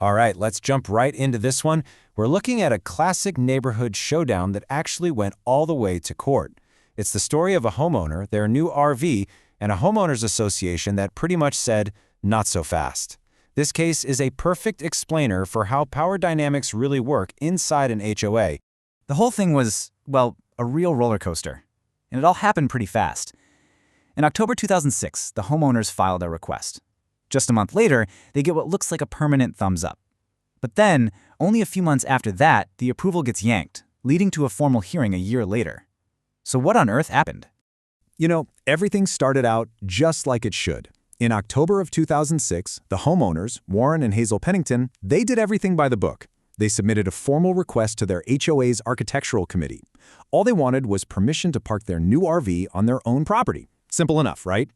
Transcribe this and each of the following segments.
All right, let's jump right into this one. We're looking at a classic neighborhood showdown that actually went all the way to court. It's the story of a homeowner, their new RV, and a homeowners association that pretty much said, not so fast. This case is a perfect explainer for how power dynamics really work inside an HOA. The whole thing was, well, a real roller coaster. And it all happened pretty fast. In October 2006, the homeowners filed a request. Just a month later, they get what looks like a permanent thumbs up. But then, only a few months after that, the approval gets yanked, leading to a formal hearing a year later. So what on earth happened? You know, everything started out just like it should. In October of 2006, the homeowners, Warren and Hazel Pennington, they did everything by the book. They submitted a formal request to their HOA's architectural committee. All they wanted was permission to park their new RV on their own property. Simple enough, right?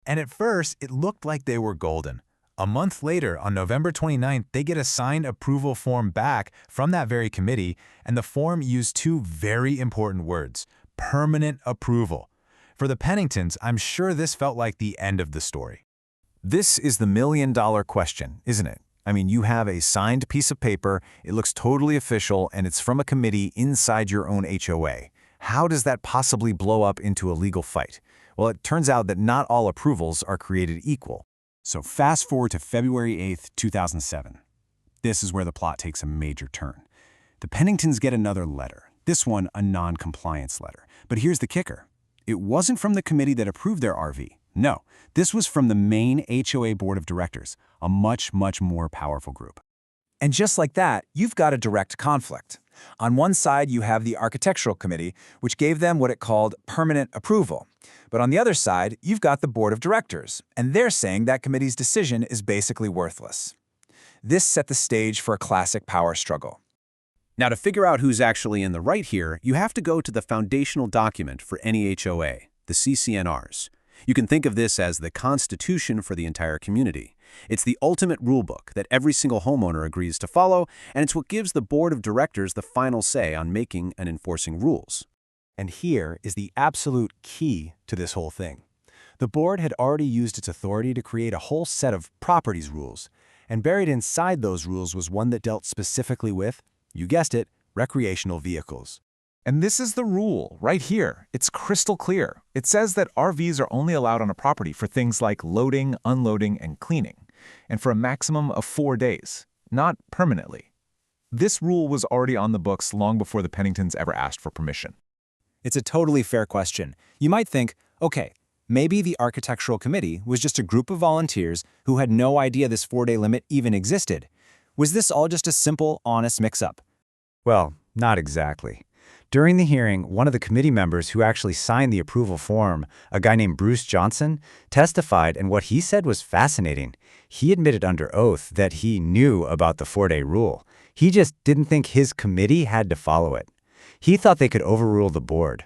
And at first, it looked like they were golden. A month later, on November 29th, they get a signed approval form back from that very committee, and the form used two very important words: permanent approval. For the Penningtons, I'm sure this felt like the end of the story. This is the million-dollar question, isn't it? I mean, you have a signed piece of paper, it looks totally official, and it's from a committee inside your own HOA. How does that possibly blow up into a legal fight? Well, it turns out that not all approvals are created equal. So fast forward to February 8th, 2007. This is where the plot takes a major turn. The Penningtons get another letter, this one a non-compliance letter. But here's the kicker. It wasn't from the committee that approved their RV. No, this was from the main HOA board of directors, a much, much more powerful group. And just like that, you've got a direct conflict. On one side, you have the architectural committee, which gave them what it called permanent approval. But on the other side, you've got the board of directors, and they're saying that committee's decision is basically worthless. This set the stage for a classic power struggle. Now, to figure out who's actually in the right here, you have to go to the foundational document for any HOA, the CC&Rs. You can think of this as the constitution for the entire community. It's the ultimate rulebook that every single homeowner agrees to follow, and it's what gives the board of directors the final say on making and enforcing rules. And here is the absolute key to this whole thing. The board had already used its authority to create a whole set of properties rules, and buried inside those rules was one that dealt specifically with, you guessed it, recreational vehicles. And this is the rule right here. It's crystal clear. It says that RVs are only allowed on a property for things like loading, unloading, and cleaning, and for a maximum of 4 days, not permanently. This rule was already on the books long before the Penningtons ever asked for permission. It's a totally fair question. You might think, okay, maybe the architectural committee was just a group of volunteers who had no idea this 4-day limit even existed. Was this all just a simple, honest mix-up? Well, not exactly. During the hearing, one of the committee members who actually signed the approval form, a guy named Bruce Johnson, testified, and what he said was fascinating. He admitted under oath that he knew about the 4-day rule. He just didn't think his committee had to follow it. He thought they could overrule the board.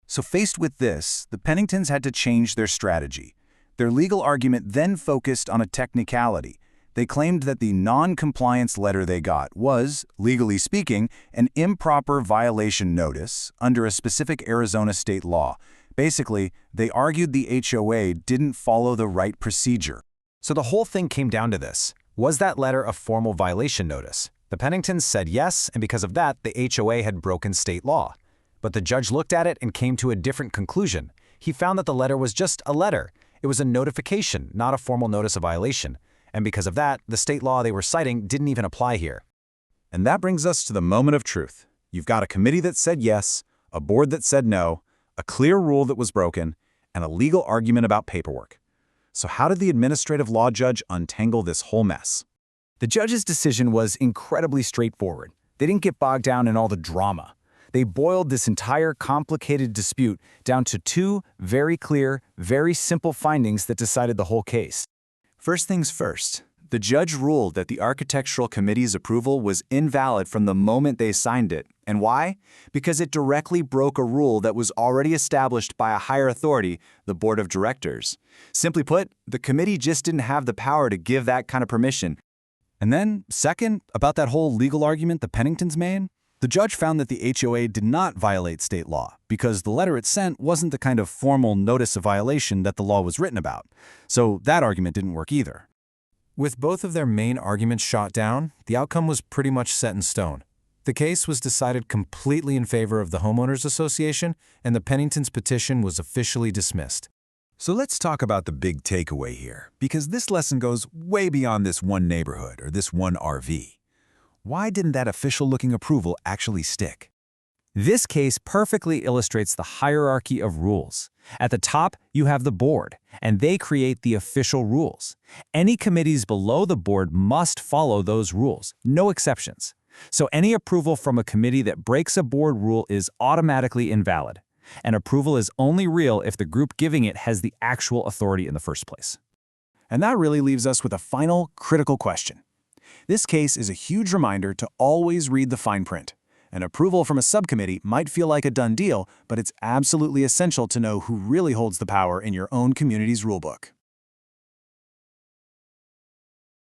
So faced with this, the Penningtons had to change their strategy. Their legal argument then focused on a technicality. They claimed that the non-compliance letter they got was, legally speaking, an improper violation notice under a specific Arizona state law. Basically, they argued the HOA didn't follow the right procedure. So the whole thing came down to this. Was that letter a formal violation notice? The Penningtons said yes, and because of that, the HOA had broken state law. But the judge looked at it and came to a different conclusion. He found that the letter was just a letter. It was a notification, not a formal notice of violation. And because of that, the state law they were citing didn't even apply here. And that brings us to the moment of truth. You've got a committee that said yes, a board that said no, a clear rule that was broken, and a legal argument about paperwork. So how did the administrative law judge untangle this whole mess? The judge's decision was incredibly straightforward. They didn't get bogged down in all the drama. They boiled this entire complicated dispute down to two very clear, very simple findings that decided the whole case. First things first, the judge ruled that the architectural committee's approval was invalid from the moment they signed it. And why? Because it directly broke a rule that was already established by a higher authority, the board of directors. Simply put, the committee just didn't have the power to give that kind of permission. And then, second, about that whole legal argument the Penningtons made, the judge found that the HOA did not violate state law because the letter it sent wasn't the kind of formal notice of violation that the law was written about. So that argument didn't work either. With both of their main arguments shot down, the outcome was pretty much set in stone. The case was decided completely in favor of the Homeowners Association, and the Penningtons' petition was officially dismissed. So let's talk about the big takeaway here, because this lesson goes way beyond this one neighborhood or this one RV. Why didn't that official-looking approval actually stick? This case perfectly illustrates the hierarchy of rules. At the top, you have the board, and they create the official rules. Any committees below the board must follow those rules, no exceptions. So any approval from a committee that breaks a board rule is automatically invalid. And approval is only real if the group giving it has the actual authority in the first place. And that really leaves us with a final, critical question. This case is a huge reminder to always read the fine print. An approval from a subcommittee might feel like a done deal, but it's absolutely essential to know who really holds the power in your own community's rulebook.